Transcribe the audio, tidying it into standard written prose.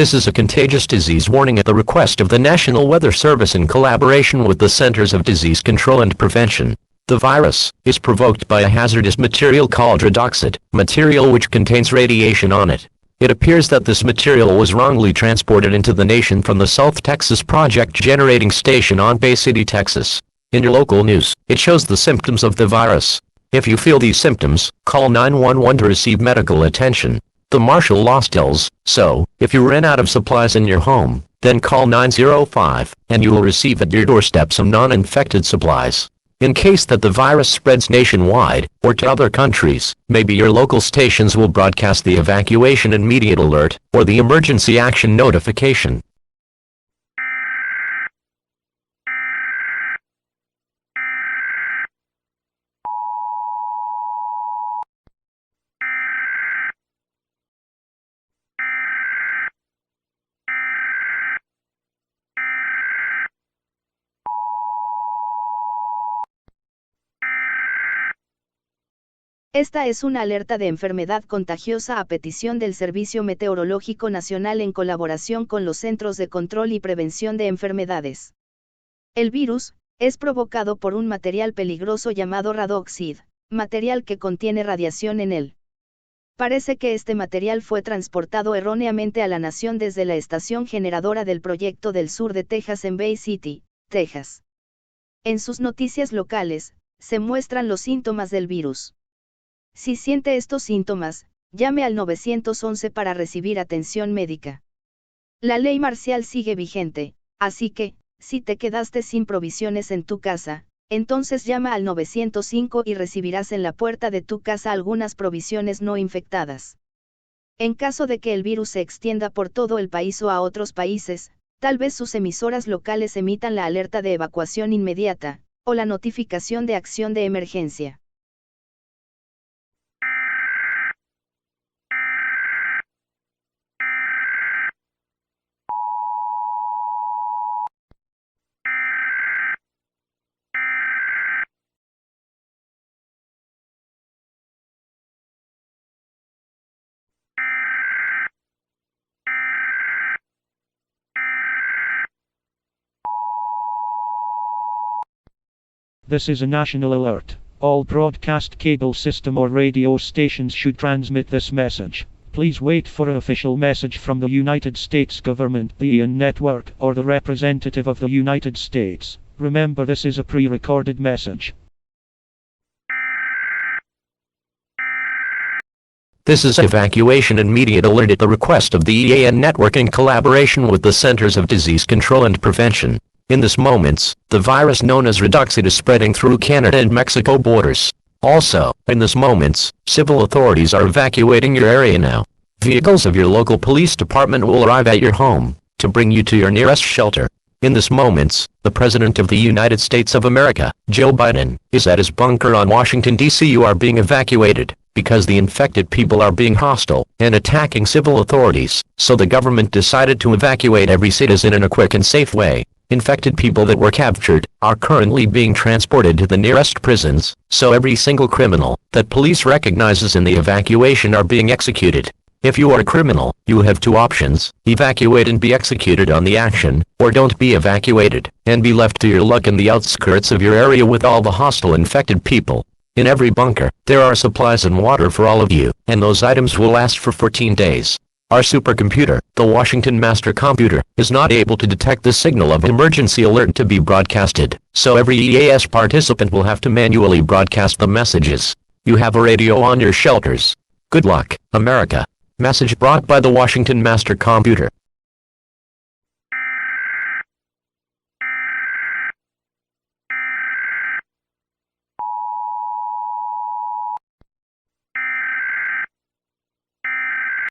This is a contagious disease warning at the request of the National Weather Service in collaboration with the Centers of Disease Control and Prevention. The virus is provoked by a hazardous material called redoxid, material which contains radiation on it. It appears that this material was wrongly transported into the nation from the South Texas Project Generating Station on Bay City, Texas. In your local news, it shows the symptoms of the virus. If you feel these symptoms, call 911 to receive medical attention. The martial law tells, so, if you ran out of supplies in your home, then call 905, and you will receive at your doorstep some non-infected supplies. In case that the virus spreads nationwide, or to other countries, maybe your local stations will broadcast the evacuation immediate alert, or the emergency action notification. Esta es una alerta de enfermedad contagiosa a petición del Servicio Meteorológico Nacional en colaboración con los Centros de Control y Prevención de Enfermedades. El virus es provocado por un material peligroso llamado radioxid, material que contiene radiación en él. Parece que este material fue transportado erróneamente a la nación desde la estación generadora del proyecto del sur de Texas en Bay City, Texas. En sus noticias locales, se muestran los síntomas del virus. Si siente estos síntomas, llame al 911 para recibir atención médica. La ley marcial sigue vigente, así que, si te quedaste sin provisiones en tu casa, entonces llama al 905 y recibirás en la puerta de tu casa algunas provisiones no infectadas. En caso de que el virus se extienda por todo el país o a otros países, tal vez sus emisoras locales emitan la alerta de evacuación inmediata, o la notificación de acción de emergencia. This is a national alert. All broadcast cable system or radio stations should transmit this message. Please wait for an official message from the United States government, the EAS network, or the representative of the United States. Remember, this is a pre-recorded message. This is evacuation immediate alert at the request of the EAS network in collaboration with the Centers of Disease Control and Prevention. In this moments, the virus known as redoxid is spreading through Canada and Mexico borders. Also, in this moments, civil authorities are evacuating your area now. Vehicles of your local police department will arrive at your home to bring you to your nearest shelter. In this moments, the President of the United States of America, Joe Biden, is at his bunker on Washington, D.C. You are being evacuated because the infected people are being hostile and attacking civil authorities, so the government decided to evacuate every citizen in a quick and safe way. Infected people that were captured are currently being transported to the nearest prisons, so every single criminal that police recognizes in the evacuation are being executed. If you are a criminal, you have two options: evacuate and be executed on the action, or don't be evacuated, and be left to your luck in the outskirts of your area with all the hostile infected people. In every bunker, there are supplies and water for all of you, and those items will last for 14 days. Our supercomputer, the Washington Master Computer, is not able to detect the signal of emergency alert to be broadcasted, so every EAS participant will have to manually broadcast the messages. You have a radio on your shelters. Good luck, America. Message brought by the Washington Master Computer.